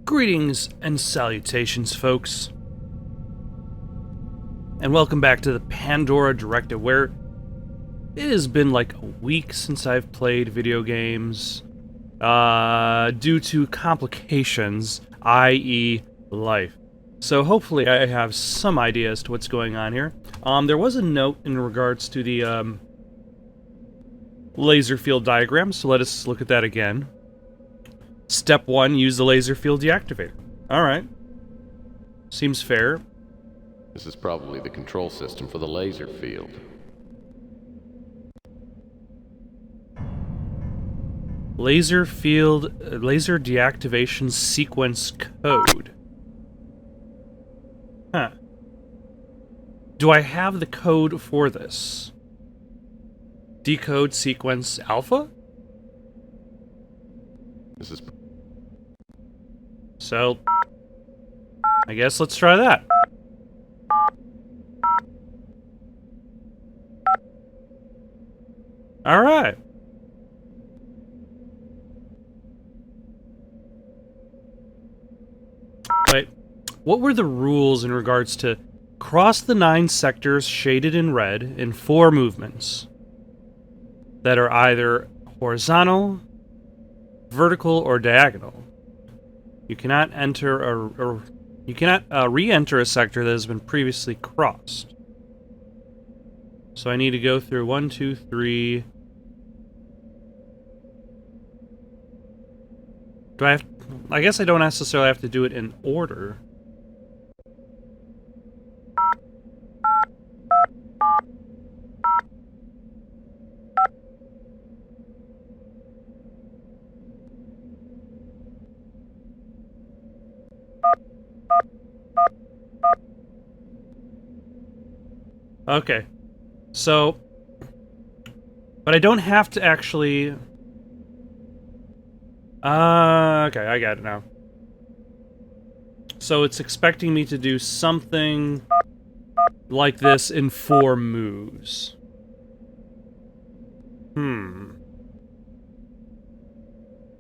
Greetings and salutations, folks. And welcome back to the Pandora Directive, where it has been like a week since I've played video games, due to complications, i.e. life. So hopefully I have some idea as to what's going on here. There was a note in regards to the, laser field diagram, so let us look at that again. Step 1, use the laser field deactivator. Alright. Seems fair. This is probably the control system for the laser field. Laser field, laser deactivation sequence code. Huh. Do I have the code for this? Decode sequence alpha? This is... So, I guess let's try that. Alright. Wait, what were the rules in regards to cross the 9 sectors shaded in red in 4 movements that are either horizontal, vertical, or diagonal? You cannot enter you cannot re-enter a sector that has been previously crossed. So I need to go through 1, 2, 3. Do I have... I guess I don't necessarily have to do it in order. Okay. So... But I don't have to actually... okay, I got it now. So it's expecting me to do something like this in 4 moves.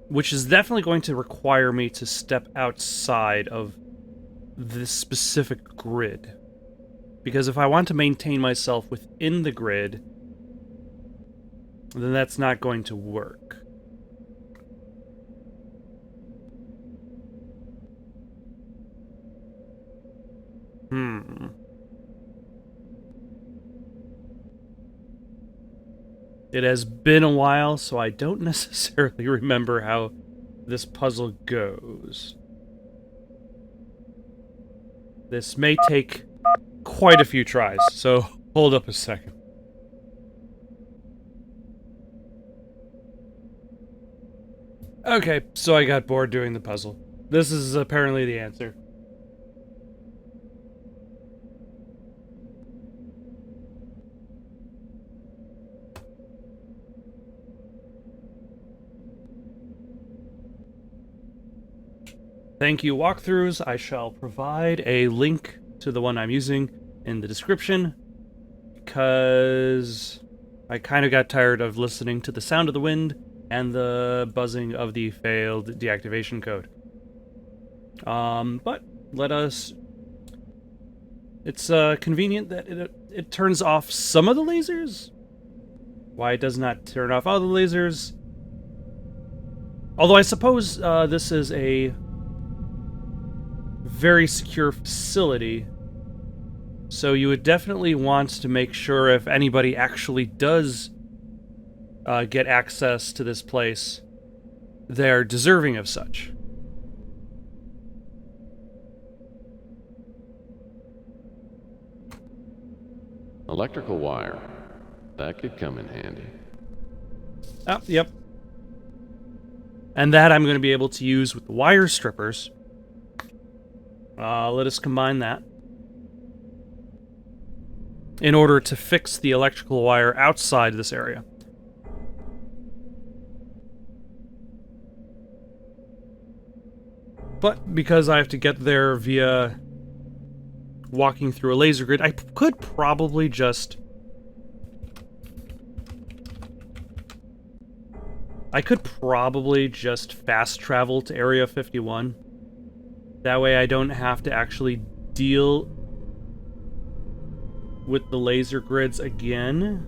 Which is definitely going to require me to step outside of this specific grid. Because if I want to maintain myself within the grid, then that's not going to work. It has been a while, so I don't necessarily remember how this puzzle goes. This may take quite a few tries, so hold up a second. Okay, so I got bored doing the puzzle. This is apparently the answer. Thank you, walkthroughs. I shall provide a link to the one I'm using in the description, because I kind of got tired of listening to the sound of the wind and the buzzing of the failed deactivation code. But let us... It's convenient that it turns off some of the lasers. Why it does not turn off all the lasers? Although I suppose this is a very secure facility, so you would definitely want to make sure if anybody actually does get access to this place, they're deserving of such. Electrical wire. That could come in handy. Oh, yep. And that I'm going to be able to use with the wire strippers. Let us combine that in order to fix the electrical wire outside this area. But because I have to get there via walking through a laser grid, I could probably just... fast travel to Area 51. That way I don't have to actually deal with the laser grids again.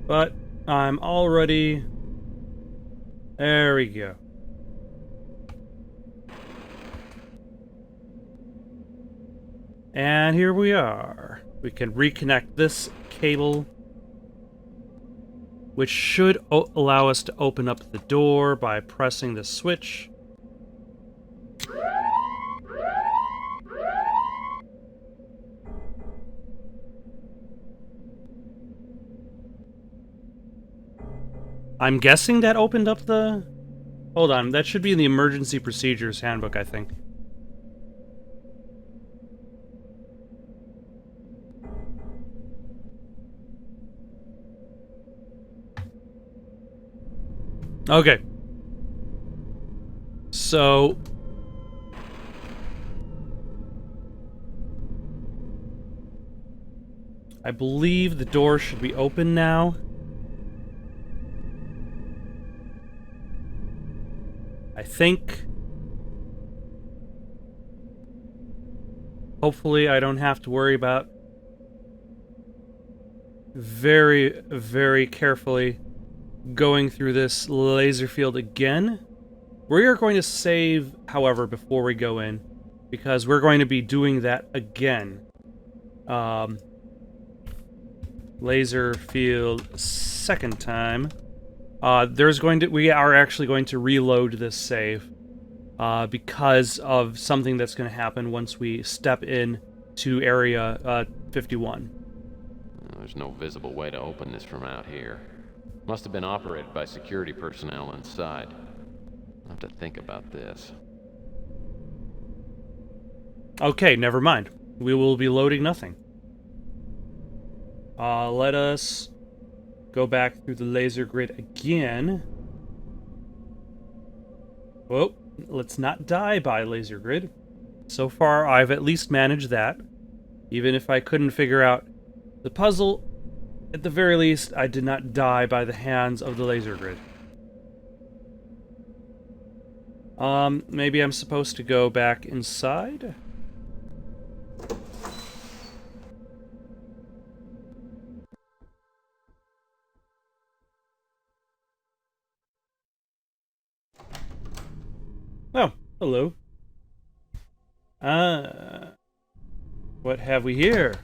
But I'm already... There we go. And here we are. We can reconnect this cable, which should allow us to open up the door by pressing the switch. I'm guessing that opened up the... Hold on, that should be in the Emergency Procedures Handbook, I think. Okay. So... I believe the door should be open now. I think. Hopefully I don't have to worry about very, very carefully going through this laser field again. We are going to save, however, before we go in, because we're going to be doing that again. Laser field second time. We are actually going to reload this save because of something that's going to happen once we step in to area 51. There's no visible way to open this from out here. Must have been operated by security personnel inside. I'll have to think about this. Okay, never mind. We will be loading nothing. Let us go back through the laser grid again. Whoa, let's not die by laser grid. So far, I've at least managed that. Even if I couldn't figure out the puzzle, at the very least, I did not die by the hands of the laser grid. Maybe I'm supposed to go back inside? Oh, hello. What have we here?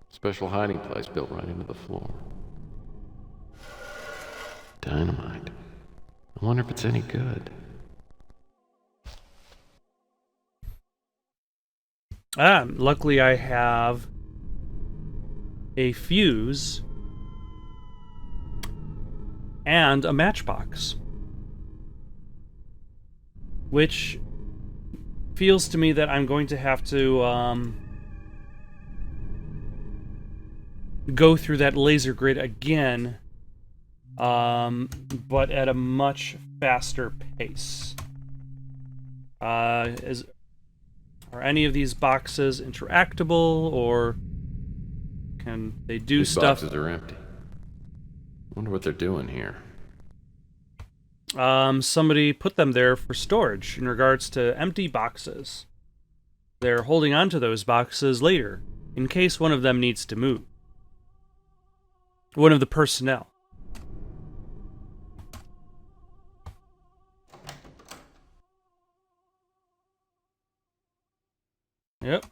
Special hiding place built right into the floor. Dynamite. I wonder if it's any good. Luckily I have a fuse and a matchbox. Which feels to me that I'm going to have to, go through that laser grid again, but at a much faster pace. Are any of these boxes interactable, or can they do These stuff? Boxes are empty. Wonder what they're doing here. Somebody put them there for storage in regards to empty boxes. They're holding on to those boxes later, in case one of them needs to move. One of the personnel. Yep.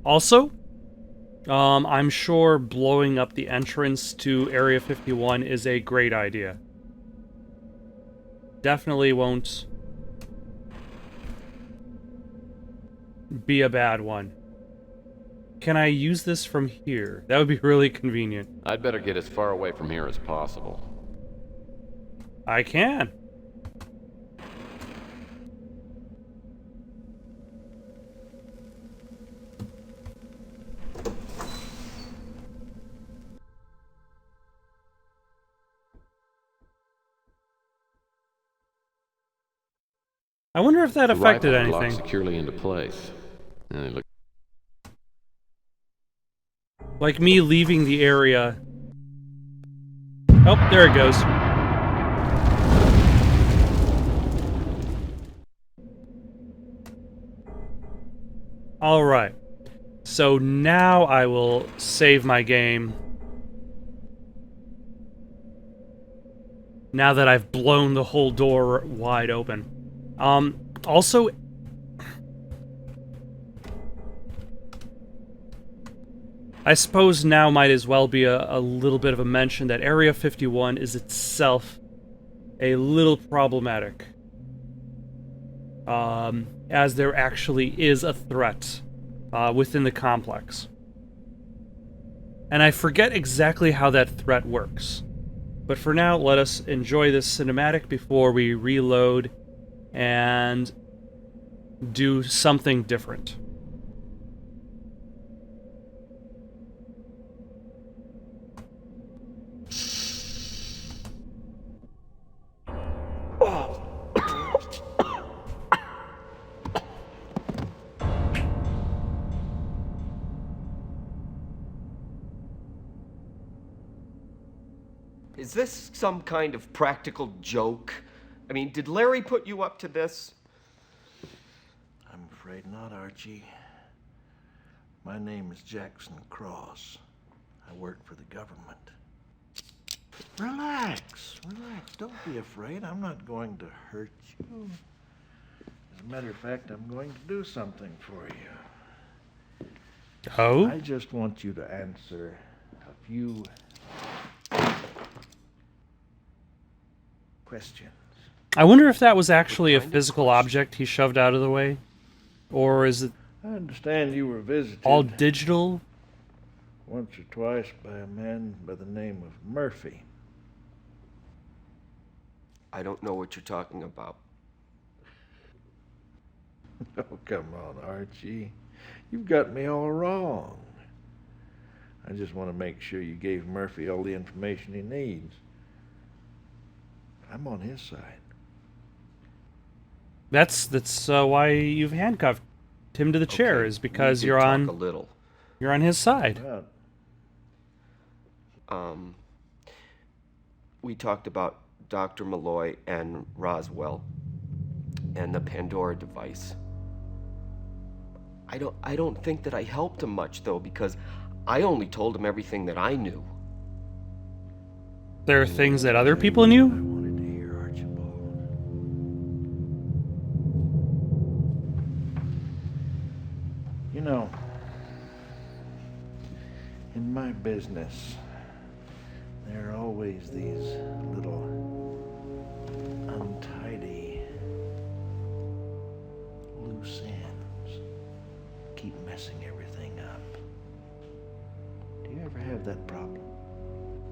Also, I'm sure blowing up the entrance to Area 51 is a great idea. Definitely won't be a bad one. Can I use this from here? That would be really convenient. I'd better get as far away from here as possible. I can. I wonder if that The affected rifle locked anything. securely into place. And they look. Like me leaving the area. Oh, there it goes. Alright. So now I will save my game. Now that I've blown the whole door wide open. Also... I suppose now might as well be a little bit of a mention that Area 51 is itself a little problematic. As there actually is a threat within the complex. And I forget exactly how that threat works. But for now, let us enjoy this cinematic before we reload and do something different. Is this some kind of practical joke? I mean, did Larry put you up to this? I'm afraid not, Archie. My name is Jackson Cross. I work for the government. Relax, relax. Don't be afraid. I'm not going to hurt you. As a matter of fact, I'm going to do something for you. Oh? I just want you to answer a few questions. I wonder if that was actually a physical object he shoved out of the way. Or is it I understand you were visited all digital? once or twice by a man by the name of Murphy. I don't know what you're talking about. Oh, come on, Archie. You've got me all wrong. I just want to make sure you gave Murphy all the information he needs. I'm on his side. That's why you've handcuffed him to the chair, Okay, is because we did you're talk on a little. his side. Well, We talked about Dr. Malloy and Roswell and the Pandora device. I don't think that I helped him much though, because I only told him everything that I knew. There are things that other people I knew? wanted to hear, Archibald. You know, in my business, there are always these little untidy loose ends. Keep messing everything up. Do you ever have that problem?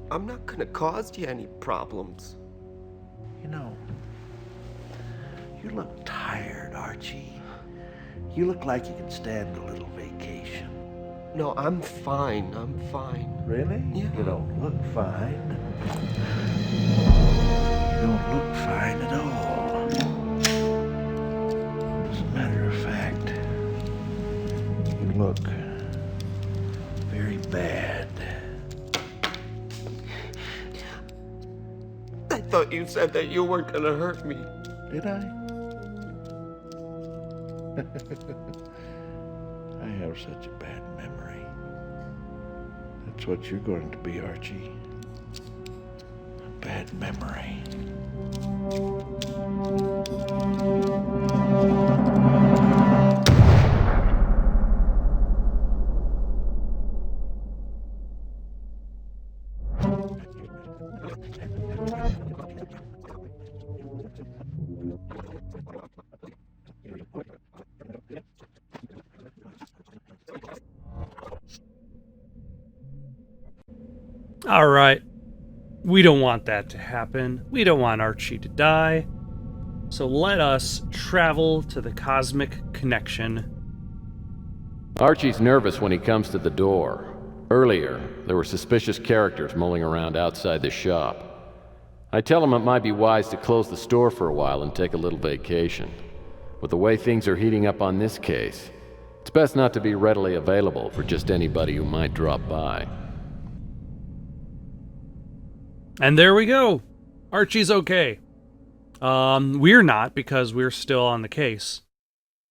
I'm not gonna cause you any problems. You know, you look tired, Archie. You look like you could stand a little vacation. No, I'm fine. I'm fine. Really? Yeah. You don't look fine. You don't look fine at all. As a matter of fact, you look very bad. I thought you said that you weren't gonna hurt me. Did I? I have such a bad memory. That's what you're going to be, Archie. A bad memory. Alright. We don't want that to happen. We don't want Archie to die. So let us travel to the cosmic connection. Archie's nervous when he comes to the door. Earlier, there were suspicious characters mulling around outside the shop. I tell him it might be wise to close the store for a while and take a little vacation. With the way things are heating up on this case, It's best not to be readily available for just anybody who might drop by. And there we go. Archie's okay. We're not, because we're still on the case.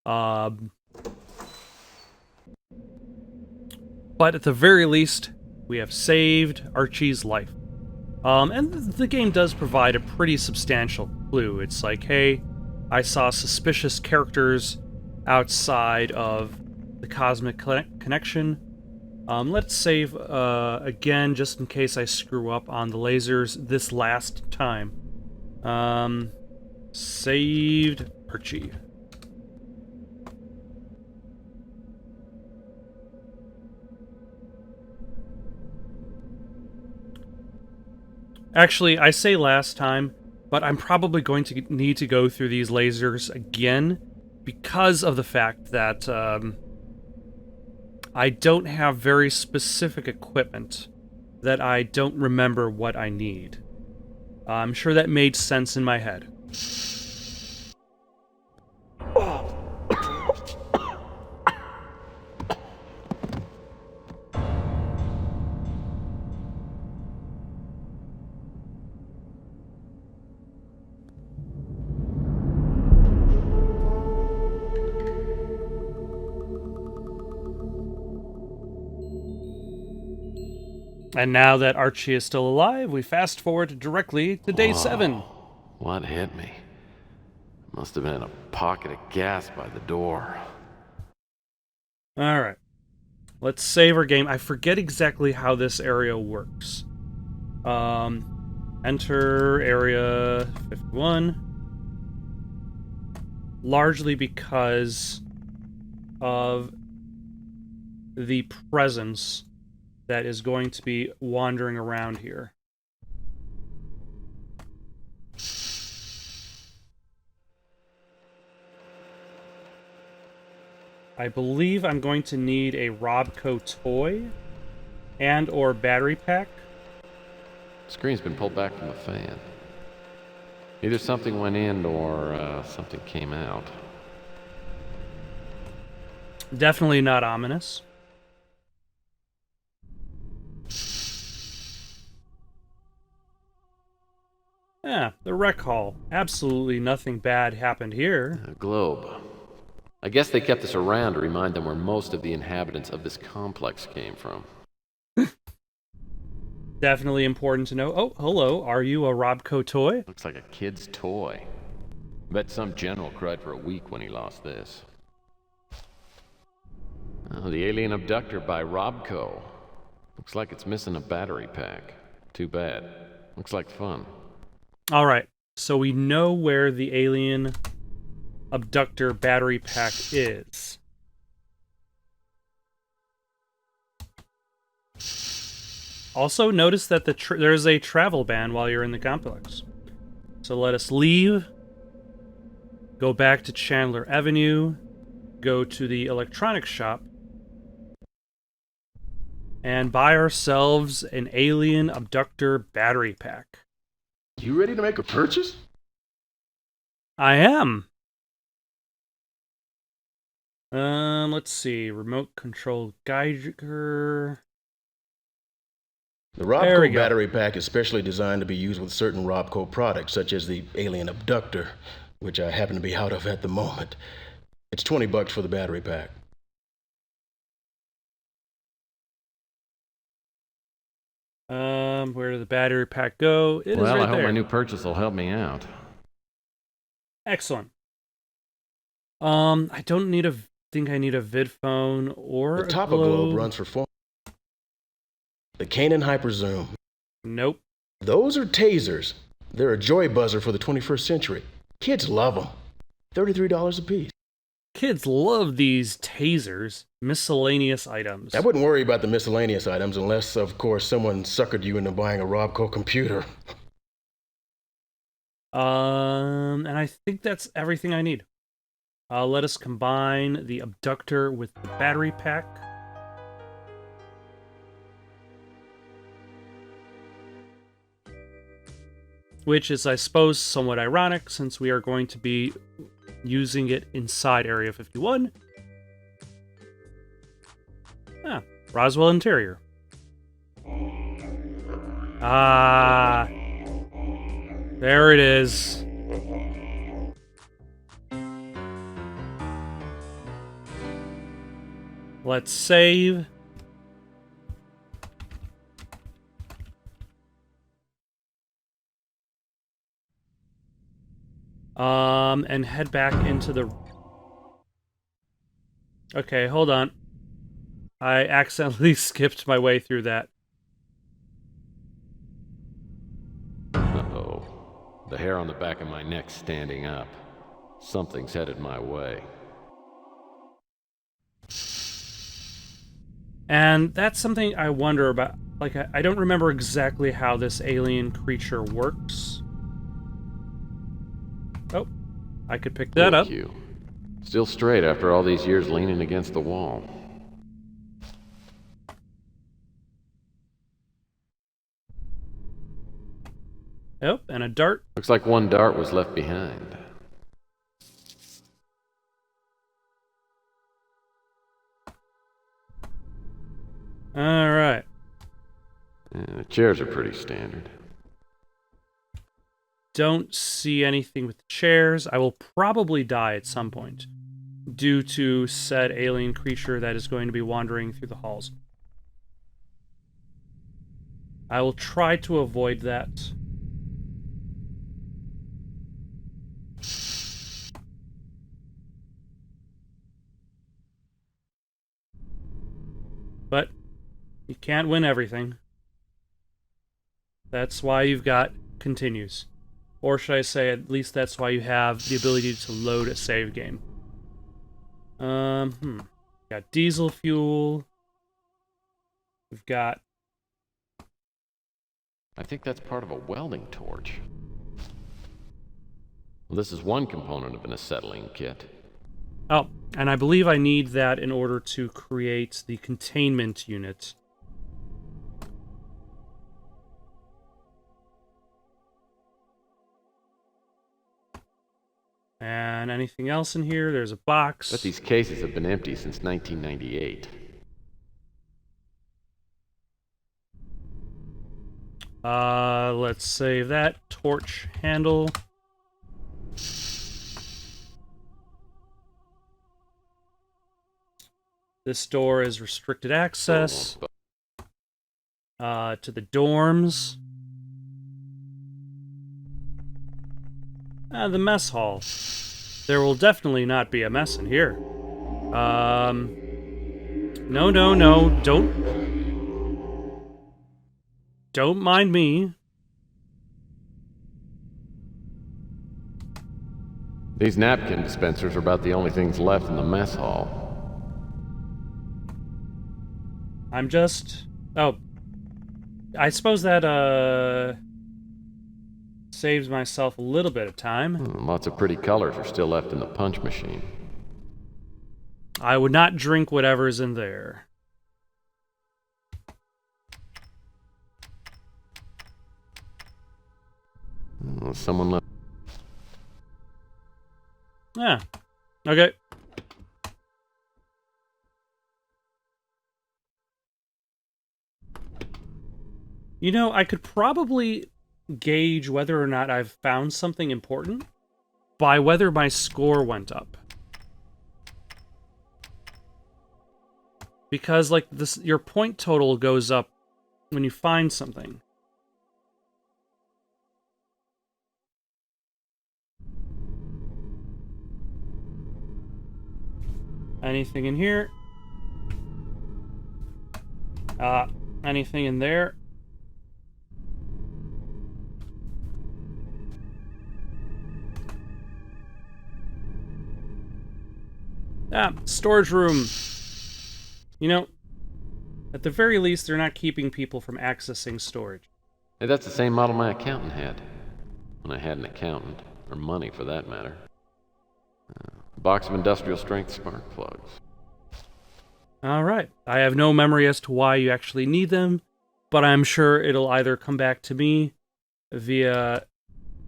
But at the very least, we have saved Archie's life. And the game does provide a pretty substantial clue. It's like, hey, I saw suspicious characters outside of the Cosmic Connection. Let's save again, just in case I screw up on the lasers this last time. Saved Archie. Actually, I say last time, but I'm probably going to need to go through these lasers again because of the fact that I don't have very specific equipment that I don't remember what I need. I'm sure that made sense in my head. And now that Archie is still alive, we fast forward directly to day 7. What hit me? Must have been a pocket of gas by the door. Alright. Let's save our game. I forget exactly how this area works. Enter area 51. Largely because of the presence that is going to be wandering around here. I believe I'm going to need a Robco toy and or battery pack. Screen's been pulled back from the fan. Either something went in or something came out. Definitely not ominous. Yeah, the rec hall. Absolutely nothing bad happened here. A globe. I guess they kept this around to remind them where most of the inhabitants of this complex came from. Definitely important to know. Oh, hello. Are you a Robco toy? Looks like a kid's toy. Bet some general cried for a week when he lost this. Oh, the Alien Abductor by Robco. Looks like it's missing a battery pack. Too bad. Looks like fun. All right. So we know where the Alien Abductor battery pack is. Also, notice that there's a travel ban while you're in the complex. So let us leave, go back to Chandler Avenue, go to the electronics shop, and buy ourselves an Alien Abductor battery pack. You ready to make a purchase? I am. Let's see. Remote control Geiger. The There we Robco go. battery pack is specially designed to be used with certain Robco products, such as the Alien Abductor, which I happen to be out of at the moment. It's $20 for the battery pack. Where did the battery pack go? It is Well, right I hope there. my new purchase will help me out. Excellent. I don't think I need a vid phone or The a top of globe. globe runs for 4. The Canon Hyper Zoom. Nope. Those are tasers. They're a joy buzzer for the 21st century. Kids love them. $33 a piece. Kids love these tasers. Miscellaneous items. I wouldn't worry about the miscellaneous items unless, of course, someone suckered you into buying a Robco computer. And I think that's everything I need. Let us combine the abductor with the battery pack. Which is, I suppose, somewhat ironic since we are going to be using it inside Area 51. Ah, Roswell interior. Ah, there it is. Let's save. And head back into the... Okay, hold on. I accidentally skipped my way through that. Uh-oh. The hair on the back of my neck's standing up. Something's headed my way. And that's something I wonder about. Like, I don't remember exactly how this alien creature works. Oh, I could pick that up. Thank you. Still straight after all these years leaning against the wall. Oh, and a dart. Looks like one dart was left behind. Alright. The chairs are pretty standard. Don't see anything with the chairs. I will probably die at some point due to said alien creature that is going to be wandering through the halls. I will try to avoid that. But you can't win everything. That's why you've got continues. Or should I say, at least that's why you have the ability to load a save game. Got diesel fuel. We've got... I think that's part of a welding torch. Well, this is one component of an acetylene kit. Oh, and I believe I need that in order to create the containment unit. And anything else in here? There's a box. But these cases have been empty since 1998. Let's save that. Torch handle. This door is restricted access. To the dorms. The mess hall. There will definitely not be a mess in here. No, no, no. Don't mind me. These napkin dispensers are about the only things left in the mess hall. I'm just... Oh. I suppose that, saves myself a little bit of time. Lots of pretty colors are still left in the punch machine. I would not drink whatever's in there. Someone left. Yeah. Okay. You know, I could probably gauge whether or not I've found something important by whether my score went up. Because, like, this, your point total goes up when you find something. Anything in here? Anything in there? Storage room. You know, at the very least, they're not keeping people from accessing storage. Hey, that's the same model my accountant had. When I had an accountant, or money for that matter. A box of industrial strength spark plugs. Alright. I have no memory as to why you actually need them, but I'm sure it'll either come back to me via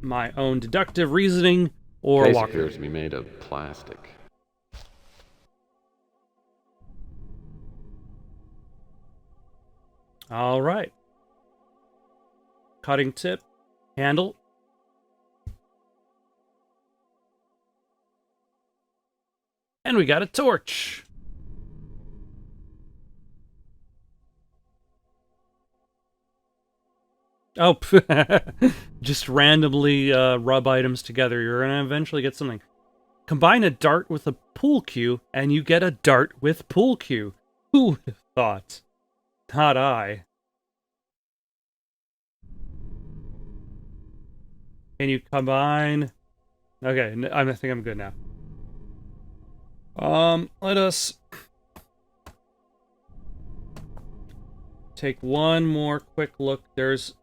my own deductive reasoning or Case walk. appears to be made of plastic. All right. Cutting tip, handle. And we got a torch. Oh, just randomly rub items together. You're going to eventually get something. Combine a dart with a pool cue, and you get a dart with pool cue. Who would have thought? Not I. Can you combine? Okay, I think I'm good now. Let us take one more quick look. There's...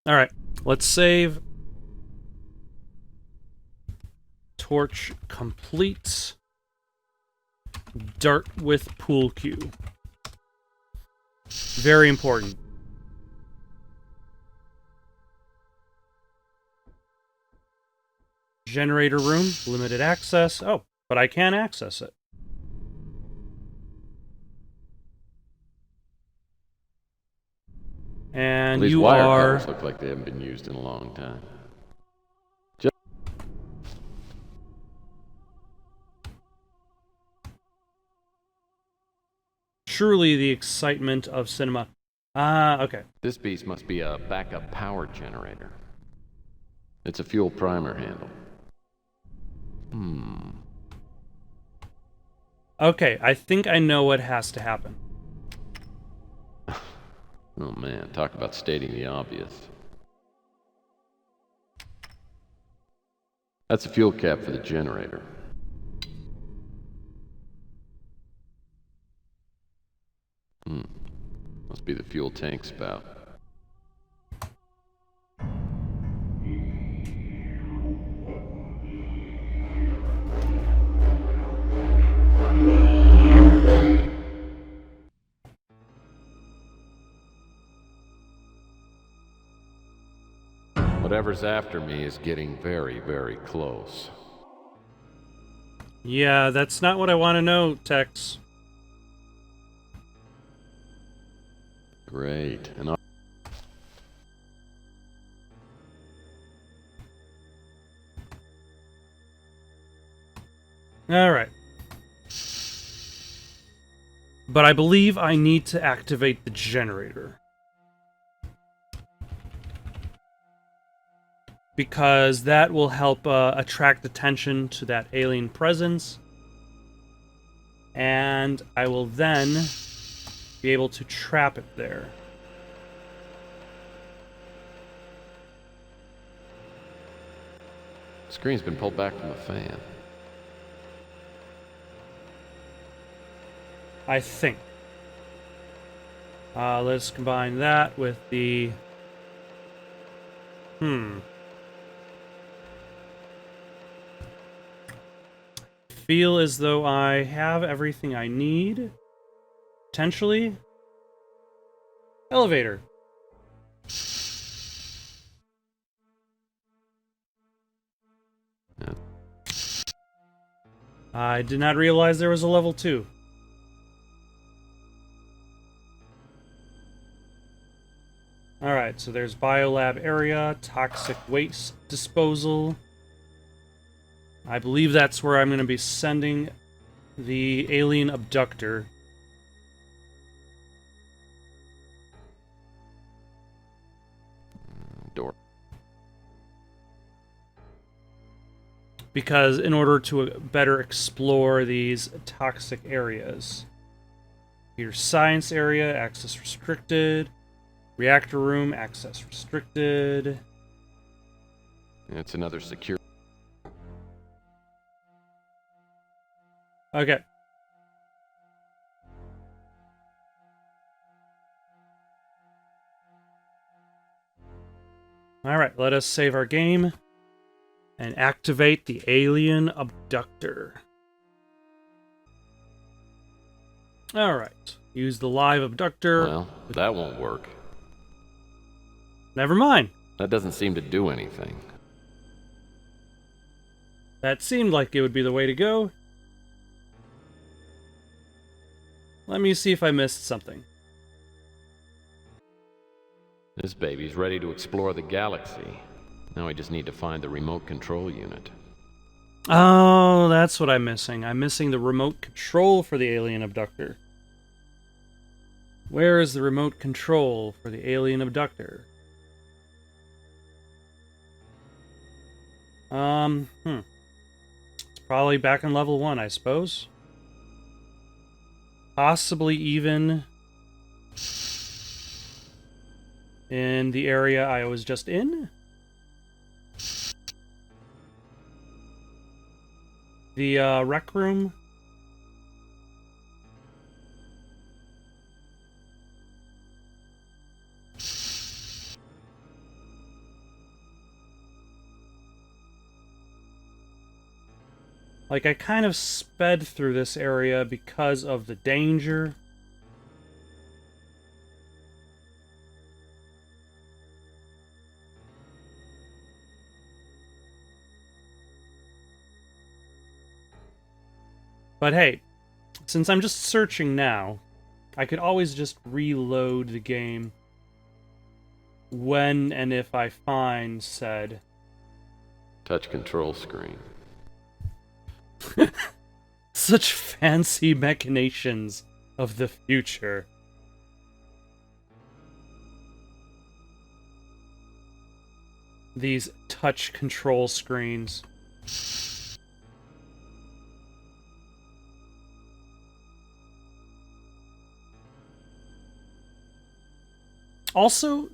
Alright, let's save. Torch complete. Dart with pool cue. Very important. Generator room, limited access. Oh, but I can access it. And These you wire are... cutters look like they haven't been used in a long time. Truly the excitement of cinema. Ah, okay. This beast must be a backup power generator. It's a fuel primer handle. Okay, I think I know what has to happen. Oh man, talk about stating the obvious. That's a fuel cap for the generator. Must be the fuel tank spout. Whatever's after me is getting very, very close. Yeah, that's not what I want to know, Tex. Great. And Alright. But I believe I need to activate the generator. Because that will help attract attention to that alien presence. And I will then be able to trap it there. the screen's been pulled back from the fan. I think. Let's combine that with the... Feel as though I have everything I need. Potentially. Elevator. Yeah. I did not realize there was a level 2. Alright, so there's biolab area, toxic waste disposal. I believe that's where I'm going to be sending the alien abductor. Door. Because in order to better explore these toxic areas. Here's science area, access restricted. Reactor room, access restricted. It's another secure. Okay. Alright, let us save our game and activate the alien abductor. Alright, use the live abductor. Well, that won't work. Never mind. That doesn't seem to do anything. That seemed like it would be the way to go. Let me see if I missed something. This baby's ready to explore the galaxy. Now I just need to find the remote control unit. Oh, that's what I'm missing. I'm missing the remote control for the alien abductor. Where is the remote control for the alien abductor? It's probably back in level 1, I suppose. Possibly even in the area I was just in. The rec room. Like, I kind of sped through this area because of the danger. But hey, since I'm just searching now, I could always just reload the game when and if I find said... Touch control screen. Such fancy machinations of the future. These touch control screens. Also,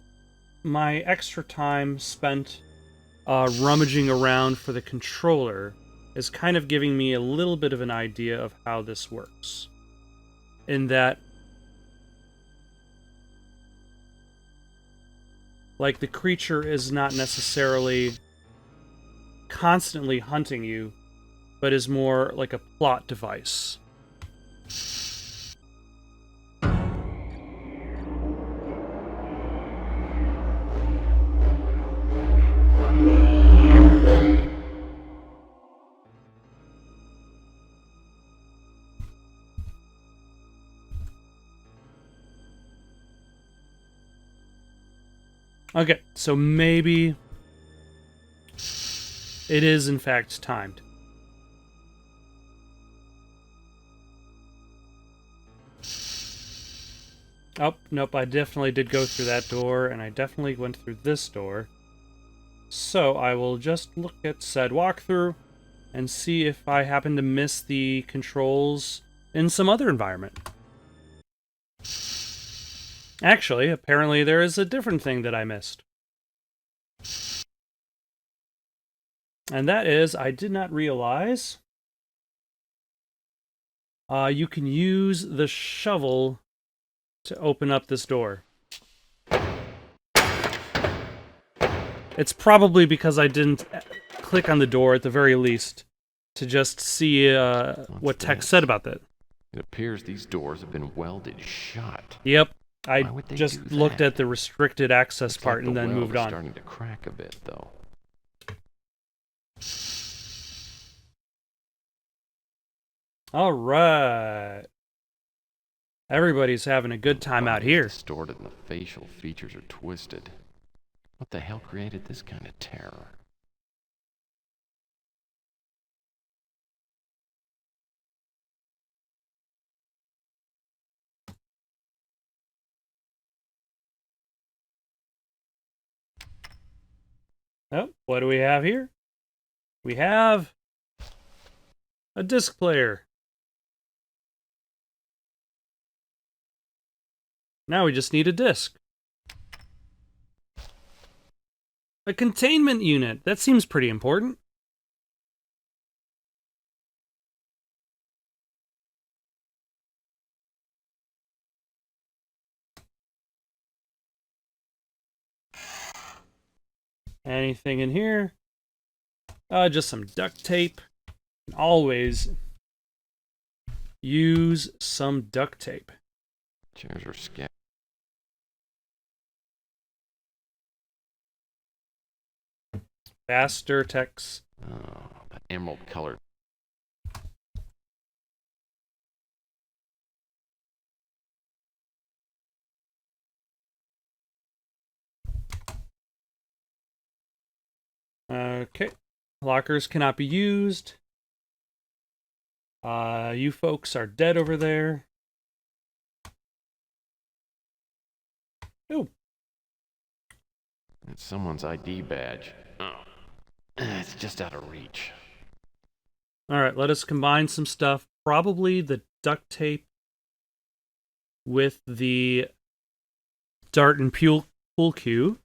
my extra time spent rummaging around for the controller is kind of giving me a little bit of an idea of how this works. In that, like, the creature is not necessarily constantly hunting you, but is more like a plot device. Okay, so maybe it is in fact timed. Oh, nope, I definitely did go through that door, and I definitely went through this door. So I will just look at said walkthrough and see if I happen to miss the controls in some other environment. Actually, apparently there is a different thing that I missed. And that is, I did not realize you can use the shovel to open up this door. It's probably because I didn't click on the door at the very least to just see what text said about that. It appears these doors have been welded shut. Yep. I Why would they just do looked that? at the restricted access Looks part like and the then weld moved is on. starting to crack a bit, though. All right. Everybody's having a good time out Body's here. distorted and the facial features are twisted. What the hell created this kind of terror? Oh, what do we have here? We have a disc player. Now we just need a disc. A containment unit. That seems pretty important. Anything in here? Just some duct tape. Always use some duct tape. Chairs are scattered. Faster text. Oh, that emerald colored. Okay. Lockers cannot be used. You folks are dead over there. Oh. It's someone's ID badge. Oh. It's just out of reach. Alright, let us combine some stuff. Probably the duct tape with the dart and pool cue.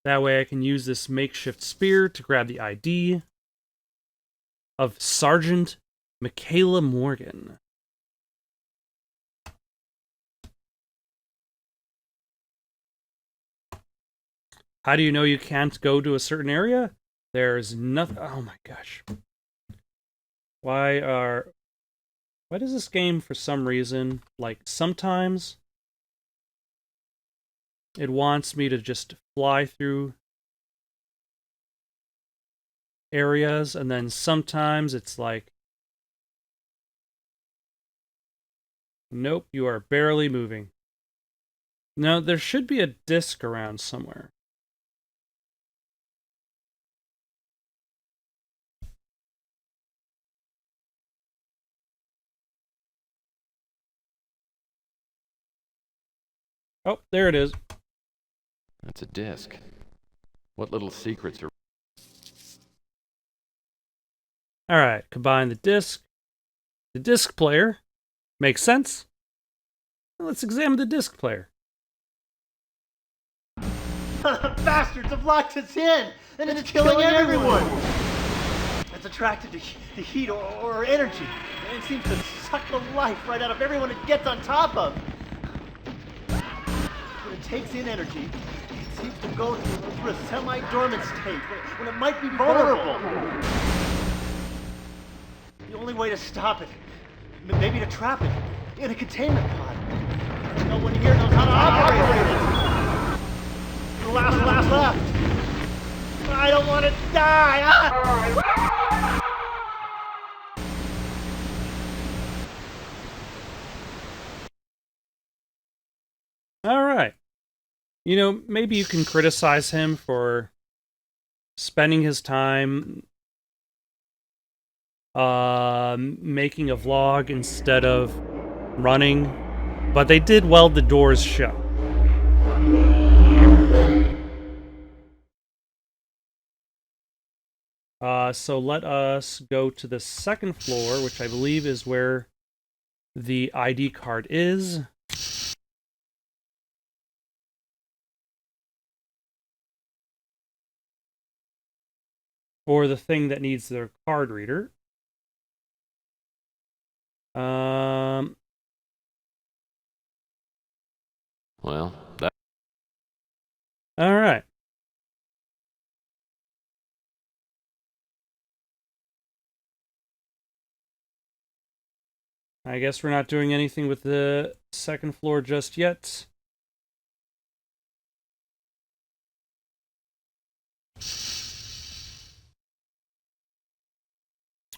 That way I can use this makeshift spear to grab the ID of Sergeant Michaela Morgan. How do you know you can't go to a certain area? There's nothing. Oh my gosh. Why does this game, for some reason, like, sometimes it wants me to just fly through areas, and then sometimes it's like, nope, you are barely moving. No, there should be a disc around somewhere. Oh, there it is. That's a disc. What little secrets are... Alright, combine the disc player. Makes sense. Let's examine the disc player. Bastards have locked us in, and it's killing everyone. It's attracted to heat or energy, and it seems to suck the life right out of everyone it gets on top of. When it takes in energy, it seems to go through a semi-dormant state when it might be vulnerable. The only way to stop it, maybe to trap it in a containment pod. No one here knows how to operate it. The last left. I don't want to die. All right. You know, maybe you can criticize him for spending his time making a vlog instead of running, but they did weld the doors shut. So let us go to the second floor, which I believe is where the ID card is. Or the thing that needs their card reader. Well, that... All right. I guess we're not doing anything with the second floor just yet.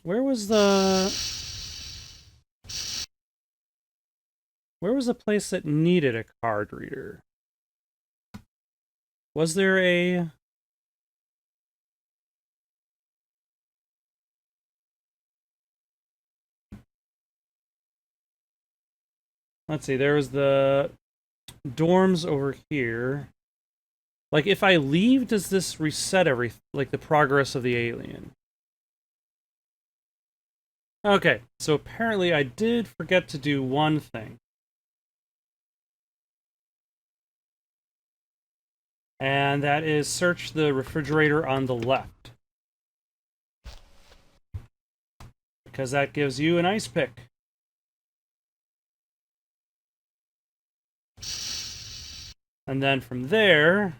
Where was the place that needed a card reader? Was there a... Let's see, there was the dorms over here. Like, if I leave, does this reset like, the progress of the alien? Okay, so apparently I did forget to do one thing. And that is search the refrigerator on the left. Because that gives you an ice pick. And then from there,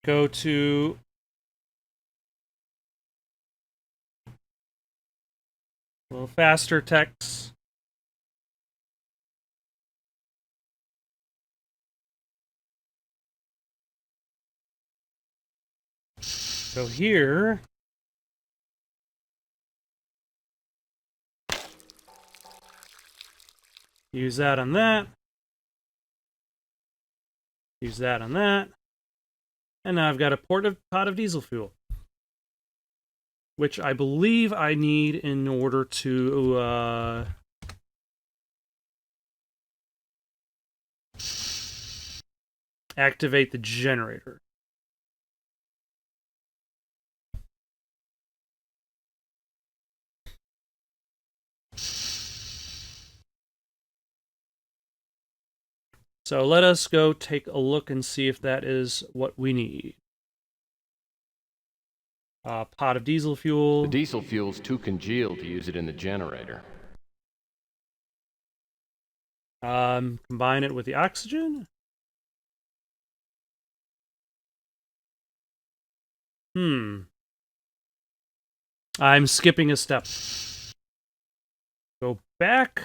go to a little faster text. So here, use that on that. Use that on that. And now I've got a pot of diesel fuel, which I believe I need in order to activate the generator. So let us go take a look and see if that is what we need. Pot of diesel fuel. The diesel fuel's too congealed to use it in the generator. Combine it with the oxygen. I'm skipping a step. Go back.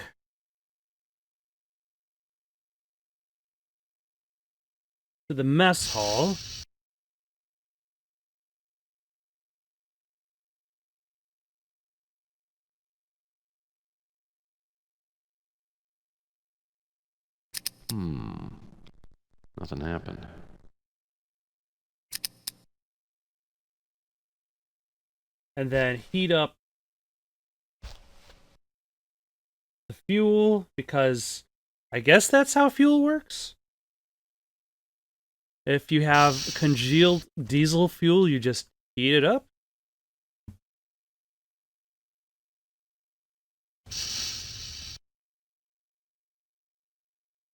To the mess hall. Nothing happened. And then heat up the fuel, because I guess that's how fuel works. If you have congealed diesel fuel, you just heat it up.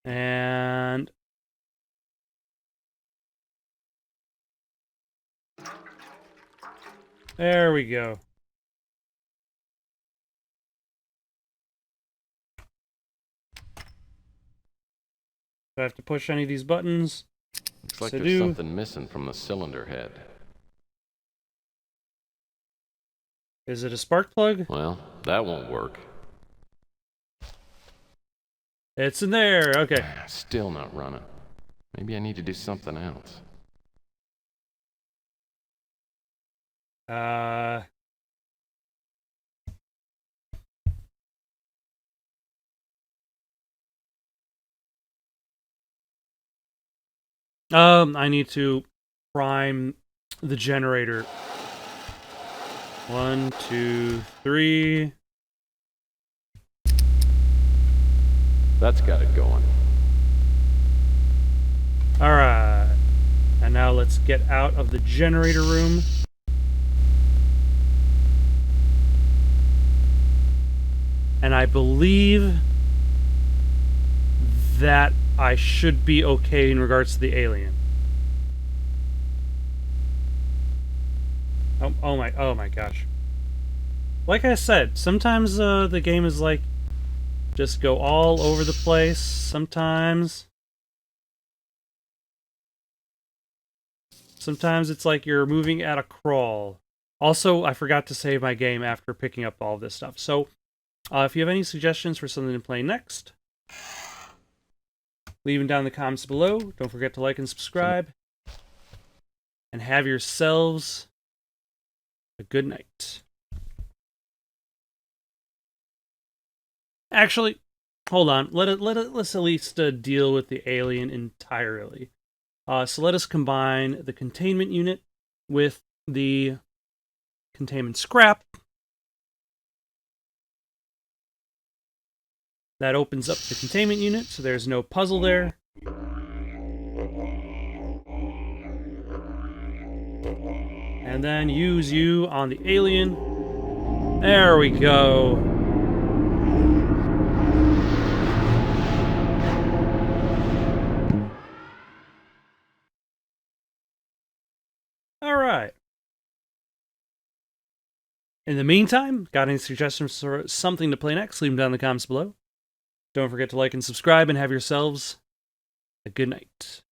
And there we go. Do I have to push any of these buttons? Looks like So there's something missing from the cylinder head. Is it a spark plug? Well, that won't work. It's in there. Okay. Still not running. Maybe I need to do something else. I need to prime the generator. 1, 2, 3. That's got it going. Alright. And now let's get out of the generator room. And I believe that I should be okay in regards to the alien. Oh my gosh. Like I said, sometimes the game is like, just go all over the place. Sometimes it's like you're moving at a crawl. Also, I forgot to save my game after picking up all of this stuff. So, if you have any suggestions for something to play next, leave them down in the comments below. Don't forget to like and subscribe. And have yourselves a good night. Actually, hold on. Let's at least deal with the alien entirely. So let us combine the containment unit with the containment scrap. That opens up the containment unit, so there's no puzzle there. And then use you on the alien. There we go. Alright. In the meantime, got any suggestions for something to play next? Leave them down in the comments below. Don't forget to like and subscribe, and have yourselves a good night.